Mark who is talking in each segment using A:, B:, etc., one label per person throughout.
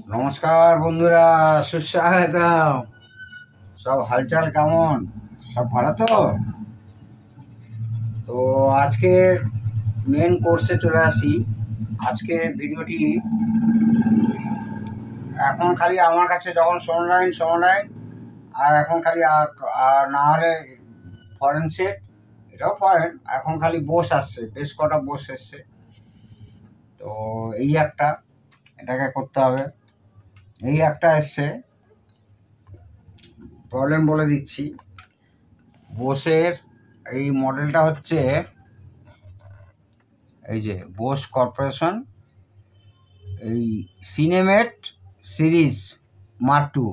A: নমস্কার বন্ধুরা, সুস্বাগতম। সব হালচাল কেমন? সব ভালো তো? তো আজকে মেন কোর্সে চলে আসি। আজকে ভিডিওটি এখন খালি আমার কাছে যখন সোনারায়ণ আর এখন খালি আর না হলে ফরেন সেট, এটাও ফরেন। এখন খালি বোস আসছে, বেশ কটা বোস এসছে। তো এই একটা, এটাকে করতে হবে। এই একটা এসছে, প্রবলেম বলে দিচ্ছি। বোসের এই মডেলটা হচ্ছে এই যে বোস কর্পোরেশন, এই সিনেমেট সিরিজ মার্ক টু।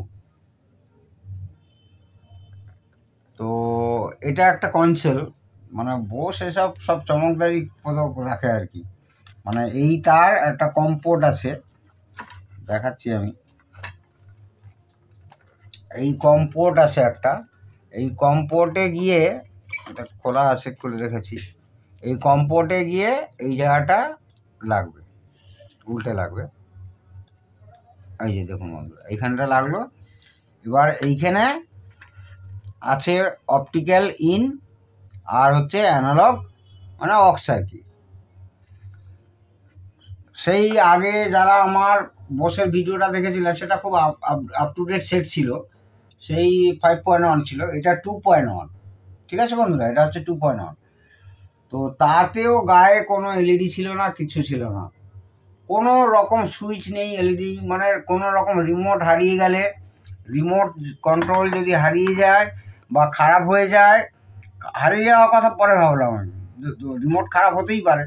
A: তো এটা একটা কনসোল, মানে বোস এসব সব চমকদারি পদক রাখে আর কি। মানে এই তার একটা কম্পোর্ট আছে, দেখাচ্ছি আমি। এই কম্পোর্ট আছে একটা, এই কম্পোর্টে গিয়ে, এটা খোলা আছে খুলে রেখেছি, এই কম্পোর্টে গিয়ে এই জায়গাটা লাগবে, উল্টে লাগবে। এই যে দেখুন বন্ধুরা, এইখানটা লাগলো। এবার এইখানে আছে অপটিক্যাল ইন আর হচ্ছে অ্যানালগ, মানে অক্স আর কি। সেই আগে যারা আমার বসের ভিডিওটা দেখেছিলেন সেটা খুব আপ টু ডেট সেট ছিল, সেই 5.1 ছিল, এটা 2.1। ঠিক আছে বন্ধুরা, এটা হচ্ছে 2.1। তো তাতেও গায়ে কোনো এলইডি ছিল না, কিছু ছিল না, কোনো রকম সুইচ নেই এলইডি। মানে কোনো রকম রিমোট হারিয়ে গেলে, রিমোট কন্ট্রোল যদি হারিয়ে যায় বা খারাপ হয়ে যায়, হারিয়ে যাওয়ার কথা পরে ভাবলাম আমি, রিমোট খারাপ হতেই পারে।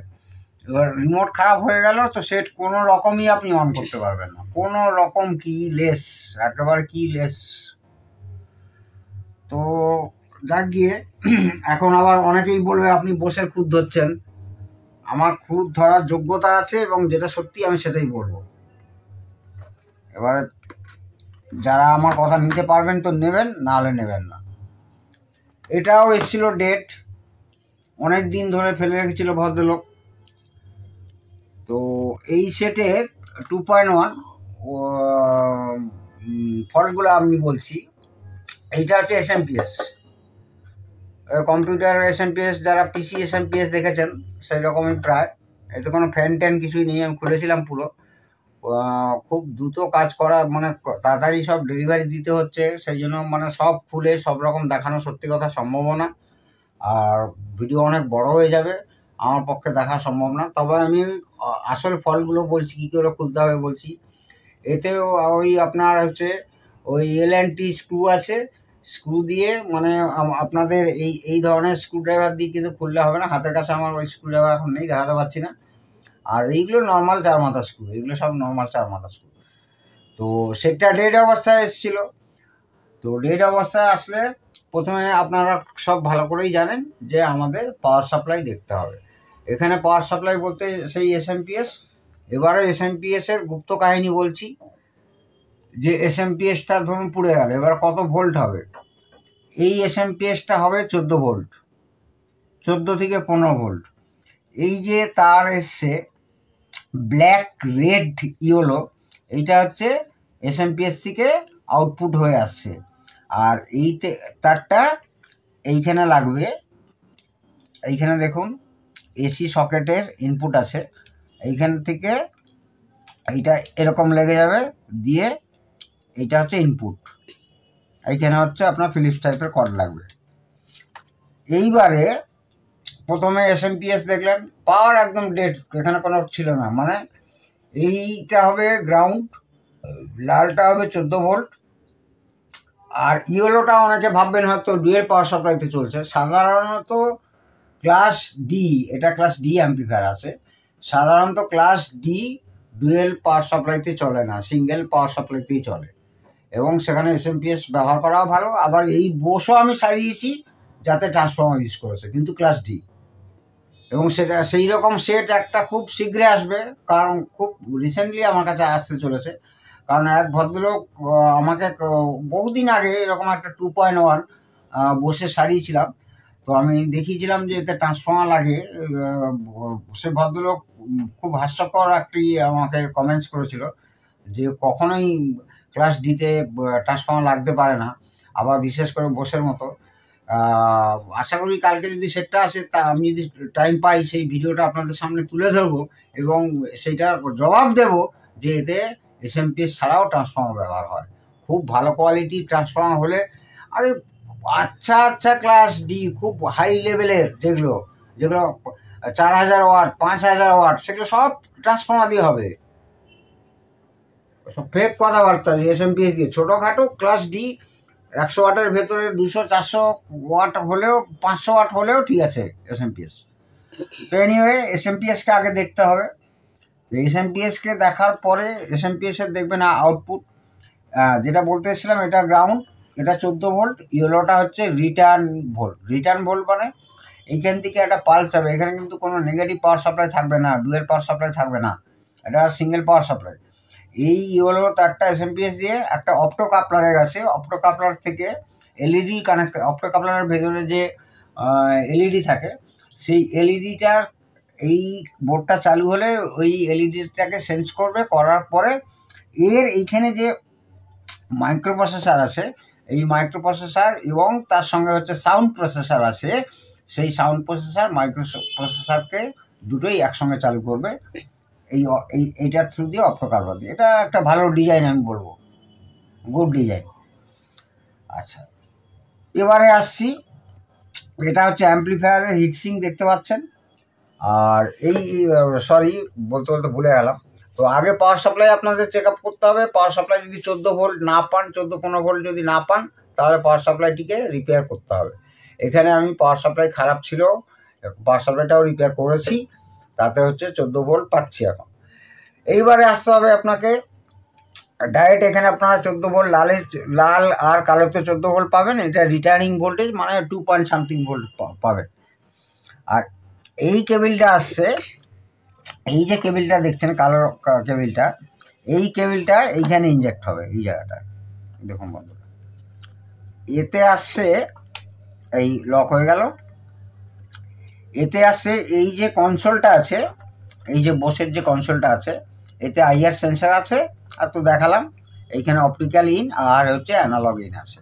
A: এবার রিমোট খারাপ হয়ে গেল তো সেট কোনো রকমই আপনি অন করতে পারবেন না, কোনো রকম কি লেস, একেবারে কি লেস। তো যাক গিয়ে, এখন আবার অনেকেই বলবে আপনি বসে খুদ ধরছেন। আমার খুদ ধরার যোগ্যতা আছে এবং যেটা সত্যি আমি সেটাই বলবো। এবারে যারা আমার কথা নিতে পারবেন তো নেবেন, না হলে নেবেন না। এটাও এসেছিল ডেট, অনেক দিন ধরে ফেলে রেখেছিল ভদ্রলোক। তো এই সেটের 2.1 ফল্টগুলো আমি বলছি। এইটা হচ্ছে এসএমপিএস, কম্পিউটার এসএমপিএস, যারা পিসি এসএমপিএস দেখেছেন সেই রকমই প্রায়। এতে কোনো ফ্যান ট্যান কিছুই নেই, আমি খুলেছিলাম পুরো। খুব দ্রুত কাজ করা, মানে তাড়াতাড়ি সব ডেলিভারি দিতে হচ্ছে, সেই জন্য মানে সব খুলে সব রকম দেখানো সত্যি কথা সম্ভব না। আর ভিডিও অনেক বড় হয়ে যাবে, আমার পক্ষে দেখা সম্ভব না। তবে আমি আসল ফলগুলো বলছি, কী করে খুলতে হবে বলছি। এতেও ওই আপনার হচ্ছে ওই এল&টি স্ক্রু আছে, স্ক্রু দিয়ে মানে আপনাদের এই এই ধরনের স্ক্রুড্রাইভার দিয়ে কিন্তু খুললে হবে না। হাতের কাছে আমার ওই স্ক্রুড্রাইভার এখন নেই, দেখাতে পারছি না। আর এইগুলো নর্মাল 4 মাথা স্ক্রু, এগুলো সব নর্মাল 4 মাথা স্ক্রু। তো সেটা ডেড অবস্থায় এসেছিলো। তো ডেড অবস্থায় আসলে প্রথমে আপনারা সব ভালো করেই জানেন যে আমাদের পাওয়ার সাপ্লাই দেখতে হবে। এখানে পাওয়ার সাপ্লাই বলতে সেই এসএমপিএস। এবারে এসএমপিএসের গুপ্ত কাহিনী বলছি, যে এসএমপিএসটা ধরুন পুড়ে গেল, এবার কত ভোল্ট হবে? এই এসএমপিএসটা হবে 14 ভোল্ট, 14 থেকে 15 ভোল্ট। এই যে তার এসছে ব্ল্যাক রেড ইয়েলো, এইটা হচ্ছে এসএমপিএস থেকে আউটপুট হয়ে আসছে। আর এই তারটা এইখানে লাগবে, এইখানে দেখুন এসি সকেটের ইনপুট আছে, এইখান থেকে এইটা এরকম লেগে যাবে, দিয়ে এইটা হচ্ছে ইনপুট, এইখানে হচ্ছে আপনার ফিলিপস টাইপের কর্ড লাগবে। এইবারে প্রথমে এসএমপিএস দেখলেন, পাওয়ার একদম ডেড, এখানে কোনো ছিল না। মানে এইটা হবে গ্রাউন্ড, লালটা হবে 14 ভোল্ট, আর ইয়েলোটা অনেকে ভাববেন হয়তো ডুয়েল পাওয়ার সাপ্লাইতে চলছে। সাধারণত ক্লাস ডি, এটা ক্লাস ডি অ্যাম্প্লিফায়ার আছে। সাধারণত ক্লাস ডি ডুয়েল পাওয়ার সাপ্লাইতে চলে না, সিঙ্গেল পাওয়ার সাপ্লাইতেই চলে, এবং সেখানে এসএমপিএস ব্যবহার করাও ভালো। আবার এই বোসও আমি সারিয়েছি যাতে ট্রান্সফর্মার ইউজ করেছে, কিন্তু ক্লাস ডি। এবং সেটা সেই রকম সেট একটা খুব শীঘ্রই আসবে, কারণ খুব রিসেন্টলি আমার কাছে আসতে চলেছে। কারণ এক ভদ্রলোক আমাকে বহুদিন আগে এরকম একটা 2.1 বসে সারিয়েছিলাম, তো আমি দেখিয়েছিলাম যে এতে ট্রান্সফর্মার লাগে। সে ভদ্রলোক খুব হাস্যকর একটি আমাকে কমেন্টস করেছিল যে কখনোই ক্লাস ডিতে ট্রান্সফর্মার লাগতে পারে না, আবার বিশেষ করে বসের মতো। আশা করি কালকে যদি সেটটা আসে, তা আমি যদি টাইম পাই সেই ভিডিওটা আপনাদের সামনে তুলে ধরবো এবং সেইটার জবাব দেব যে এতে এসএমপিএস ছাড়াও ট্রান্সফর্মার ব্যবহার হয়। খুব ভালো কোয়ালিটির ট্রান্সফর্মার হলে, আরে আচ্ছা আচ্ছা ক্লাস ডি খুব হাই লেভেলের যেগুলো 4000 ওয়াট 5000 ওয়াট সেগুলো সব ট্রান্সফর্মার দিয়ে হবে। সব ফেক কথাবার্তা যে এসএমপিএস দিয়ে। ছোটোখাটো ক্লাস ডি 100 ওয়াটের ভেতরে 200-400 ওয়াট হলেও 500 ওয়াট হলেও ঠিক আছে এসএমপিএস। তো এনিওয়ে এসএমপিএসকে আগে দেখতে হবে। এসএমপিএসকে দেখার পরে এসএমপিএসের দেখবেন আউটপুট, যেটা বলতে এসেছিলাম এটা গ্রাউন্ড, এটা 14 ভোল্ট, ইয়েলোটা হচ্ছে রিটার্ন ভোল্ট। রিটার্ন ভোল্ট মানে এইখান থেকে একটা পালস হবে, এখানে কিন্তু কোনো নেগেটিভ পাওয়ার সাপ্লাই থাকবে না, ডুয়েল পাওয়ার সাপ্লাই থাকবে না, এটা সিঙ্গেল পাওয়ার সাপ্লাই। এই ইয়েলো তারটা এসএমপিএস দিয়ে একটা অপটো কাপলারে গেছে, অপটো কাপলার থেকে এলইডি কানেক্ট, অপটো কাপলারের ভেতরে যে এলইডি থাকে সেই এলইডিটার এই বোর্ডটা চালু হলে ওই এলইডিটাকে সেন্স করবে, করার পরে এর এইখানে যে মাইক্রো প্রসেসর আছে, এই মাইক্রো প্রসেসর এবং তার সঙ্গে হচ্ছে সাউন্ড প্রসেসর আছে, সেই সাউন্ড প্রসেসর মাইক্রো প্রসেসরকে দুটোই একসঙ্গে চালু করবে এইটার থ্রু দিয়ে, অপটো কাপলার দিয়ে। এটা একটা ভালো ডিজাইন, আমি বলবো গুড ডিজাইন। আচ্ছা, এবারে আসছি, এটা হচ্ছে অ্যাম্পলিফায়ারের হিটসিং দেখতে পাচ্ছেন। আর এই সরি বলতে বলতে ভুলে গেলাম, তো আগে পাওয়ার সাপ্লাই আপনাদের চেক আপ করতে হবে। পাওয়ার সাপ্লাই যদি 14 ভোল্ট না পান, 14-15 ভোল্ট যদি না পান, তাহলে পাওয়ার সাপ্লাইটিকে রিপেয়ার করতে হবে। এখানে আমি পাওয়ার সাপ্লাই খারাপ ছিল, পাওয়ার সাপ্লাইটাও রিপেয়ার করেছি, তাতে হচ্ছে 14 ভোল্ট পাচ্ছি এখন। এইবারে আসতে হবে আপনাকে ডাইরেক্ট, এখানে আপনারা 14 ভোল্ট লাল আর কালোতে 14 ভোল্ট পাবেন, এটা রিটার্নিং ভোল্টেজ মানে 2 পয়েন্ট সামথিং ভোল্ট পাবেন। আর এই কেবিলটা আসছে, এই যে কেবিলটা দেখছেন কালো কেবিলটা, এই কেবিলটা এইখানে ইনজেক্ট হবে, এই জায়গাটা দেখুন বন্ধুরা, এতে আসছে, এই লক হয়ে গেল, এতে আসছে এই যে কনসোলটা আছে, এই যে বসের যে কনসোলটা আছে, এতে আইআর সেন্সার আছে, আর তো দেখালাম এইখানে অপটিক্যাল ইন আর হচ্ছে অ্যানালগ ইন আছে।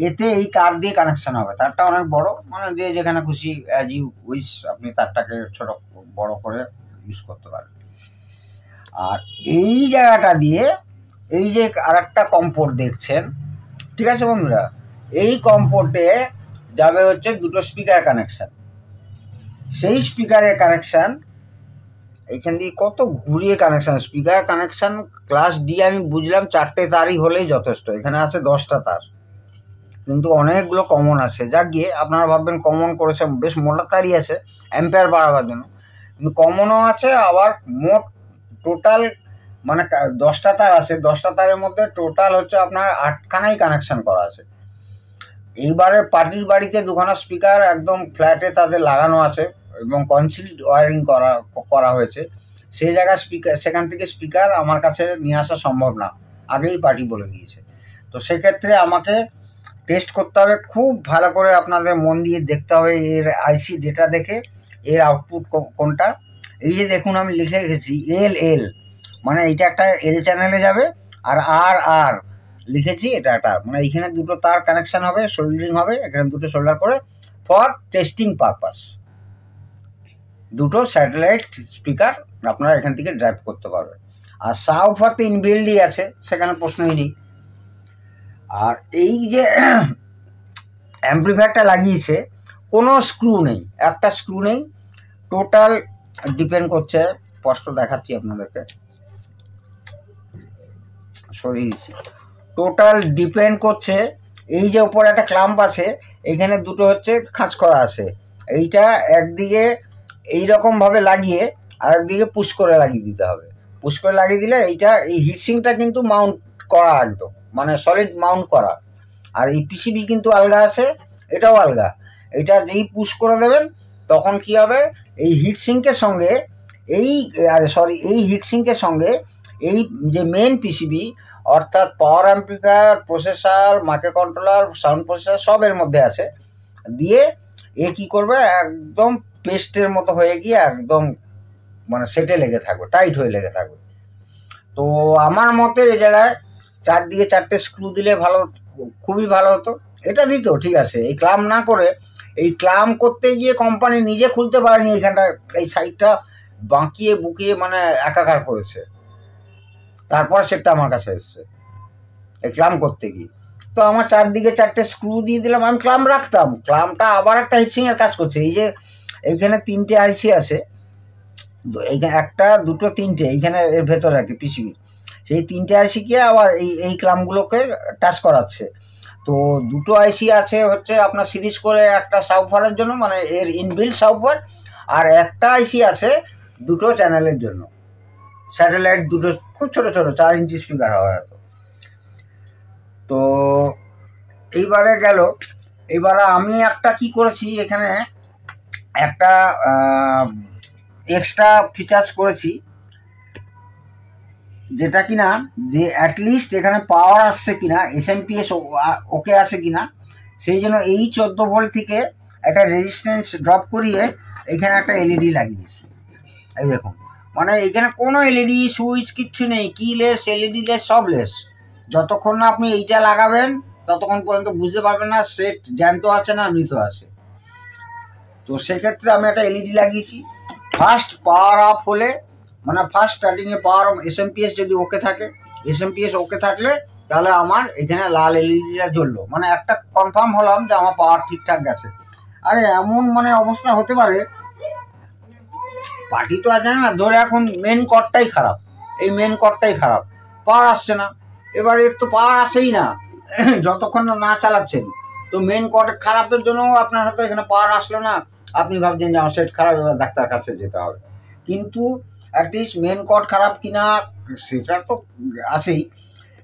A: এতে এই তার দিয়ে কানেকশন হবে, তারটা অনেক বড়, মানে যে যেখানে খুশি অ্যাজ ইউ উইশ আপনি তারটাকে ছোট বড় করে ইউজ করতে পারেন। আর এই জায়গাটা দিয়ে এই যে আর একটা কম্পোর্ট দেখছেন, ঠিক আছে বন্ধুরা, এই কম্পোর্টে যাবে হচ্ছে দুটো স্পিকার কানেকশান। সেই স্পিকারের কানেকশান এইখান দিয়ে কত ঘুরিয়ে connection, speaker connection class D আমি বুঝলাম 4টে তারই হলেই যথেষ্ট, এখানে আছে 10টা তার, কিন্তু অনেকগুলো কমন আছে। যাক গিয়ে, আপনারা ভাববেন কমন করেছে, বেশ মোটা তারই আছে অ্যাম্পেয়ার বাড়াবার জন্য, কিন্তু কমনও আছে, আবার মোট টোটাল মানে 10টা তার আছে, 10টা তারের মধ্যে টোটাল হচ্ছে আপনার 8খানাই কানেকশান করা আছে। এইবারে পার্টির বাড়িতে 2খানা স্পিকার একদম ফ্ল্যাটে তাদের লাগানো আছে এবং কনসিল্ড ওয়ারিং করা হয়েছে, সেই জায়গায় স্পিকার, সেখান থেকে স্পিকার আমার কাছে নিয়ে আসা সম্ভব না, আগেই পার্টি বলে দিয়েছে। তো সেক্ষেত্রে আমাকে টেস্ট করতে হবে, খুব ভালো করে আপনাদের মন দিয়ে দেখতে হবে এর আইসি ডেটা দেখে এর আউটপুট কোনটা। এই যে দেখুন আমি লিখে রেখেছি এল, মানে এইটা একটা এল চ্যানেলে যাবে, আর আর লিখেছি এটা একটা, মানে এইখানে দুটো তার কানেকশান হবে, সোল্ডারিং হবে, এখানে দুটো সোল্ডার করে ফর টেস্টিং পারপাস, দুটো স্যাটেলাইট স্পিকার আপনারা এখান থেকে ড্রাইভ করতে পারবেন। আর সাবওয়ুফার তো ইনবিল্ডই আছে, সেখানে প্রশ্নই নেই। আর এই যে অ্যাম্পলিফায়ারটা লাগিয়েছে, কোনো স্ক্রু নেই, একটা স্ক্রু নেই, টোটাল ডিপেন্ড করছে, স্পষ্ট দেখাচ্ছি আপনাদেরকে, সরিয়ে দিচ্ছি, টোটাল ডিপেন্ড করছে এই যে ওপরে একটা ক্লাম্প আছে, এইখানে দুটো হচ্ছে খাঁজ করা আছে, এইটা একদিকে এইরকমভাবে লাগিয়ে আর একদিকে পুশ করে লাগিয়ে দিতে হবে। পুশ করে লাগিয়ে দিলে এইটা, এই হিটসিংটা কিন্তু মাউন্ট করা একদম, মানে সলিড মাউন্ট করা, আর এই পিসিবি কিন্তু আলগা আছে, এটাও আলগা। এটা যেই পুশ করে দেবেন তখন কি হবে, এই হিটসিঙ্কের সঙ্গে এই হিটসিঙ্কের সঙ্গে এই যে মেন পিসিবি, অর্থাৎ power amplifier, processor, micro controller, sound processor সব এর মধ্যে আছে, দিয়ে এ কী করবে, একদম পেস্টের মতো হয়ে গিয়ে একদম মানে সেটে লেগে থাকবে, টাইট হয়ে লেগে থাকবে। তো আমার মতে এই জায়গায় চারদিকে 4টে স্ক্রু দিলে ভালো, খুবই ভালো হতো। এটা দিত ঠিক আছে, এই ক্লাম না করে, এই ক্লাম করতে গিয়ে কোম্পানি নিজে খুলতে পারেনি এইখানটা, এই সাইডটা বাঁকিয়ে বুকিয়ে মানে একাকার করেছে, তারপর সেটা আমার কাছে এসছে এই ক্লাম করতে গিয়ে। তো আমার চারদিকে 4টে স্ক্রু দিয়ে দিলাম, আমি ক্লাম রাখতাম, ক্লামটা আবার একটা হিটসিংয়ের কাজ করছে। এই যে এইখানে 3টে আইসি আছে, এইখানে 1, 2, 3টে এইখানে এর ভেতরে আর কি পিসিবি, সেই 3টে আইসিকে আবার এই ক্লামগুলোকে টাচ করাচ্ছে। তো 2টো আইসি আছে হচ্ছে আপনার সিরিজ করে, একটা সাবওয়ুফারের জন্য মানে এর ইনবিল্ট সাবওয়ুফার, আর একটা আইসি আছে 2টো চ্যানেলের জন্য, স্যাটেলাইট 2টো, খুব ছোট ছোট 4 ইঞ্চি স্পিকার হয় হয়তো। তো এইবারে গেল, এইবারে আমি একটা কি করেছি এখানে, একটা এক্সট্রা ফিচার্স করেছি, যেটা কিনা যে অ্যাটলিস্ট এখানে পাওয়ার আসছে কিনা, এসএমপিএস ওকে আসে কিনা, সেই জন্য এই 14 ভোল্ট থেকে একটা রেজিস্ট্যান্স ড্রপ করিয়ে এখানে একটা এলইডি লাগিয়েছি। এই দেখুন, মানে এখানে কোনো এলইডি সুইচ কিচ্ছু নেই, কি লেস, এলইডি লেস, সব লেস। যতক্ষণ না আপনি এইটা লাগাবেন ততক্ষণ পর্যন্ত বুঝতে পারবেন না সেট জ্যান্ত আছে না মৃত আছে। তো সেক্ষেত্রে আমি একটা এলইডি লাগিয়েছি। ফার্স্ট পাওয়ার অফ হলে, মানে ফার্স্ট স্টার্টিংয়ে পাওয়ার এসএমপিএস যদি ওকে থাকে, এসএমপিএস ওকে থাকলে তাহলে আমার এখানে লাল এলইডিটা জ্বললো, মানে একটা কনফার্ম হলাম যে আমার পাওয়ার ঠিকঠাক গেছে। আরে এমন মানে অবস্থা হতে পারে, পার্টি তো আছে না, ধরে এখন মেন কর্ডটাই খারাপ, এই মেন কর্ডটাই খারাপ, পাওয়ার আসছে না, এবারে তো পাওয়ার আসেই না যতক্ষণ না চালাচ্ছেন। তো মেন কর্ড খারাপের জন্য আপনার হয়তো এখানে পাওয়ার আসলো না, আপনি ভাবছেন যে আমার সেট খারাপ, এবার ডাক্তার কাছে যেতে হবে। কিন্তু অ্যাটলিস্ট মেন কর্ড খারাপ কিনা সেটা তো আছেই,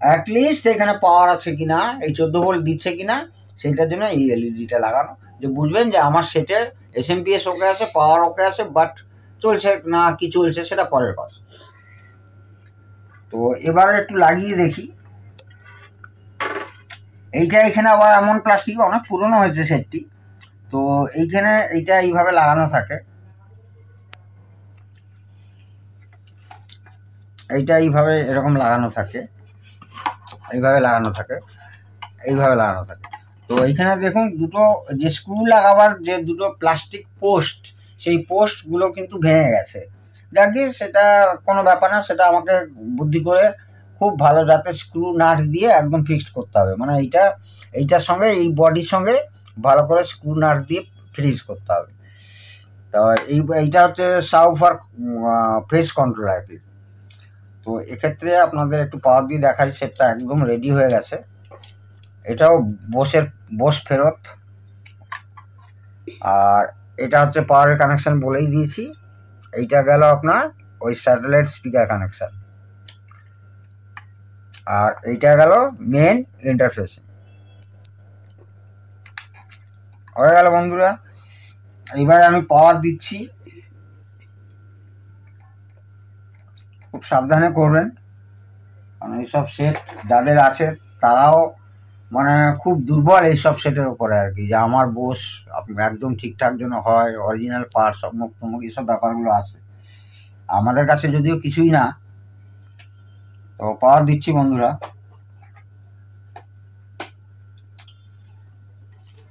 A: অ্যাটলিস্ট এখানে পাওয়ার আছে কিনা, এই 14 ভোল্ট দিচ্ছে কিনা, সেইটার জন্য এই এলইডিটা লাগানো, যে বুঝবেন যে আমার সেটে এসএমপিএস ওকে আছে, পাওয়ার ওকে আছে, বাট চলছে না কি চলছে সেটা পরের কথা। তো এবারে একটু লাগিয়ে দেখি। এইটা এখানে আবার এমন প্লাস্টিক, অনেক পুরনো হয়েছে সেটটি। তো এইখানে এইটা এইভাবে লাগানো থাকে, এইটা এইভাবে এরকম লাগানো থাকে, এইভাবে লাগানো থাকে, এইভাবে লাগানো থাকে। তো এইখানে দেখুন দুটো যে স্ক্রু লাগাবার যে দুটো প্লাস্টিক পোস্ট, সেই পোস্টগুলো কিন্তু ভেঙে গেছে। দেখি সেটা কোনো ব্যাপার না, সেটা আমাকে বুদ্ধি করে খুব ভালো যাতে স্ক্রু নাট দিয়ে একদম ফিক্সড করতে হবে, মানে এইটার সঙ্গে এই বডির সঙ্গে ভালো করে স্ক্রু নাট দিয়ে ফিক্স করতে হবে। তো এইটা হচ্ছে সাবওয়ুফার ফেজ কন্ট্রোল আর কি। তো এক্ষেত্রে আপনাদের একটু পাওয়ার দিয়ে দেখাই, সেটটা একদম রেডি হয়ে গেছে। এটাও বোস ফেরত, আর এটা হচ্ছে পাওয়ারের কানেকশন বলেই দিয়েছি। এইটা গেল আপনার ওই স্যাটেলাইট স্পিকার কানেকশন, আর এইটা গেল মেন ইন্টারফেস। হয়ে গেল বন্ধুরা, এইবার আমি পাওয়ার দিচ্ছি, খুব সাবধানে করবেন, কারণ এইসব সেট যাদের আছে তারাও মানে খুব দুর্বল এইসব সেটের উপরে আর কি, যে আমার বোস একদম ঠিকঠাক জন্য হয়, অরিজিনাল পার্টস অমুক তমুক এইসব ব্যাপারগুলো আছে, আমাদের কাছে যদিও কিছুই না। তো পাওয়ার দিচ্ছি বন্ধুরা,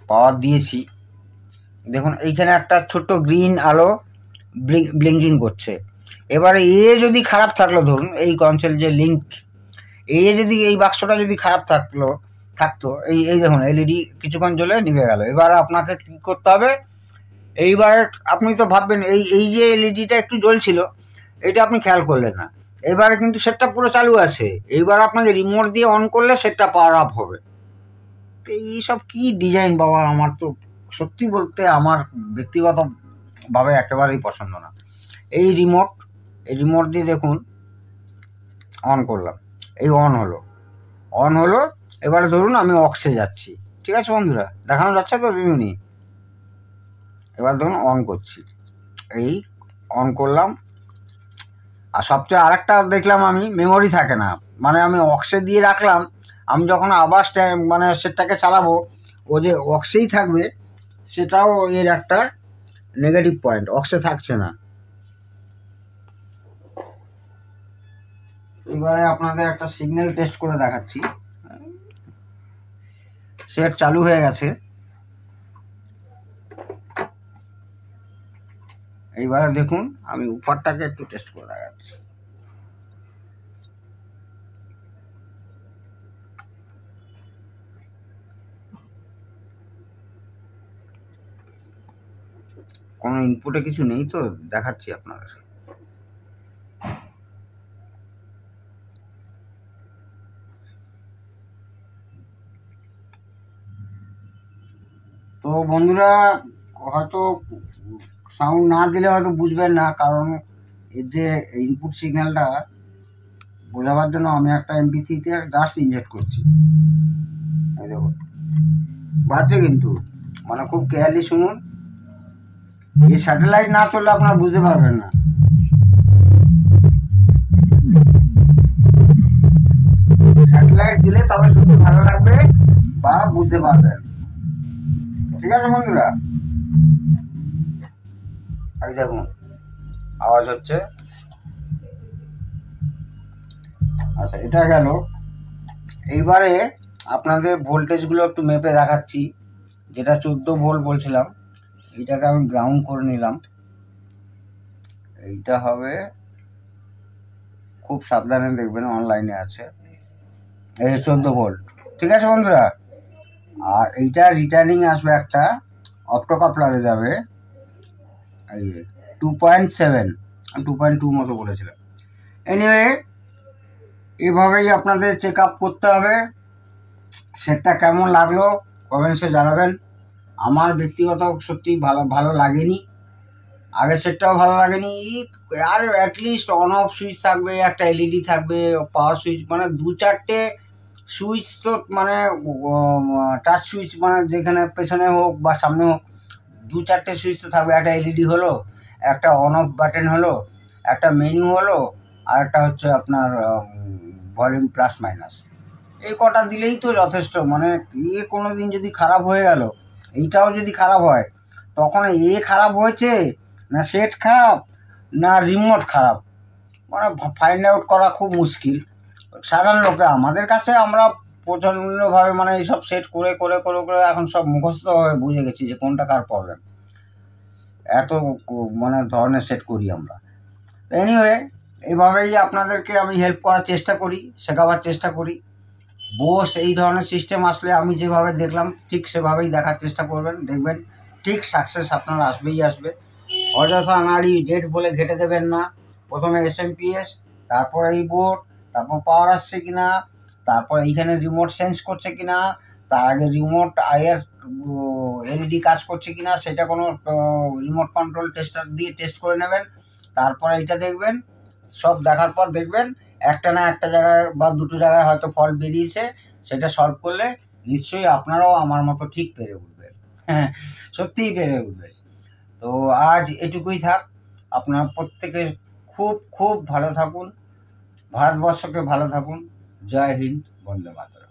A: পাওয়ার দিয়েছি। দেখুন এইখানে একটা ছোট্ট গ্রিন আলো ব্লিঙ্কিং করছে। এবারে যদি খারাপ থাকলো, ধরুন এই কনসোল যে লিঙ্ক, যদি এই বাক্সটা যদি খারাপ থাকতো, এই দেখুন এলইডি কিছুক্ষণ জ্বলে নিভে গেল। এবার আপনাকে কী করতে হবে, এইবার আপনি তো ভাববেন এই যে এলইডিটা একটু জ্বলছিল, এটা আপনি খেয়াল করলেন না, এবারে কিন্তু সেটটা পুরো চালু আছে, এইবার আপনাকে রিমোট দিয়ে অন করলে সেটটা পাওয়ার আপ হবে। এইসব কি ডিজাইন বাবা, আমার তো সত্যি বলতে আমার ব্যক্তিগতভাবে একেবারেই পছন্দ না। এই রিমোট দিয়ে দেখুন অন করলাম, এই অন হলো। এবারে ধরুন আমি অক্সে যাচ্ছি, ঠিক আছে বন্ধুরা, দেখানো যাচ্ছে তো দিদিনি। এবার ধরুন অন করছি, এই অন করলাম। আর সবচেয়ে আরেকটা দেখলাম আমি, মেমোরি থাকে না, মানে আমি অক্সে দিয়ে রাখলাম, আমি যখন আবার মানে সেটটাকে চালাবো, ও যে অক্সেই থাকবে, সেটাও এর একটা নেগেটিভ পয়েন্ট, অক্সে থাকছে না। এবারে আপনাদের একটা সিগন্যাল টেস্ট করে দেখাচ্ছি। সেট চালু হয়ে গেছে। এইবারে দেখুন, আমি উপরটাকে একটু টেস্ট করে দেখাচ্ছি। কোনো ইনপুটে কিছু নেই তো, দেখাচ্ছি আপনাদের। তো বন্ধুরা, হয়তো সাউন্ড না দিলে হয়তো বুঝবেন না, কারণ এর যে ইনপুট সিগন্যালটা বোঝাবার জন্য আমি একটা MP3-তে জাস্ট ইনজেক্ট করছি। এই দেখুন বাজছে, কিন্তু মানে খুব কেয়ারলি শুনুন। এই স্যাটেলাইট না চললে আপনারা বুঝতে পারবেন না। স্যাটেলাইট দিলে তবে শুনতে ভালো লাগবে বা বুঝতে পারবেন। ঠিক আছে বন্ধুরা, এই দেখুন আওয়াজ হচ্ছে। আচ্ছা, এটা গেল। এইবারে আপনাদের ভোল্টেজগুলো একটু মেপে দেখাচ্ছি। যেটা 14 ভোল্ট বলছিলাম, এইটাকে আমি গ্রাউন্ড করে নিলাম। এইটা হবে, খুব সাবধানে দেখবেন, অনলাইনে আছে। এই 14 ভোল্ট, ঠিক আছে বন্ধুরা। আর এইটা রিটার্নিং আসবে, একটা অপ্টোকাপলারে যাবে, এই 2.7, 2.2 মতো বলেছিলাম। এনিওয়ে, এভাবেই আপনাদের চেক আপ করতে হবে। সেটটা কেমন লাগলো কমেন্টসে জানাবেন। আমার ব্যক্তিগত সত্যি ভালো লাগেনি, আগের সেটটাও ভালো লাগেনি। আর অ্যাটলিস্ট অন অফ সুইচ থাকবে, একটা LED থাকবে, পাওয়ার সুইচ, মানে 2-4টে সুইচ তো, মানে টাচ সুইচ, মানে যেখানে পেছনে হোক বা সামনে হোক 2-4টে সুইচ তো থাকবে। একটা LED হলো, একটা অন অফ বাটন হলো, একটা মেনু হলো, আর একটা হচ্ছে আপনার ভলিউম প্লাস মাইনাস। এই কটা দিলেই তো যথেষ্ট। মানে কোনো দিন যদি খারাপ হয়ে গেল, এইটাও যদি খারাপ হয়, তখন খারাপ হয়েছে না সেট খারাপ না রিমোট খারাপ, মানে ফাইন্ড আউট করা খুব মুশকিল সাধারণ লোকে। আমাদের কাছে আমরা প্রচণ্ডভাবে মানে এইসব সেট করে করে করে করে এখন সব মুখস্থ হয়ে বুঝে গেছি যে কোনটা কার প্রবলেম। এত মানে ধরনের সেট করি আমরা। এনিওয়ে, এইভাবেই আপনাদেরকে আমি হেল্প করার চেষ্টা করি, শেখাবার চেষ্টা করি। বোস এই ধরনের সিস্টেম আসলে আমি যেভাবে দেখলাম ঠিক সেভাবেই দেখার চেষ্টা করবেন, দেখবেন ঠিক সাকসেস আপনার আসবেই আসবে। অযথা নাড়ি ডেট বলে ঘেটে দেবেন না। প্রথমে SMPS, তারপর এই বোর্ড, তারপর পাওয়ার আসছে কিনা, তারপর এইখানে রিমোট সেন্স করছে কিনা, তার আগে রিমোট আইআর LED কাজ করছে কিনা সেটা কোনো রিমোট কন্ট্রোল টেস্টার দিয়ে টেস্ট করে নেবেন। তারপর এইটা দেখবেন, সব দেখার পর দেখবেন একটা না একটা জায়গায় বা দুটো জায়গায় হয়তো ফল্ট বেরিয়েছে। সেটা সলভ করলে নিশ্চয়ই আপনারাও আমার মতো ঠিক পেরে উঠবেন। হ্যাঁ, সত্যিই পেরে উঠবেন। তো আজ এটুকুই থাক। আপনারা প্রত্যেকে খুব খুব ভালো থাকুন, ভারতবর্ষকে ভালো থাকুন। জয় হিন্দ, বন্দে মাতরম।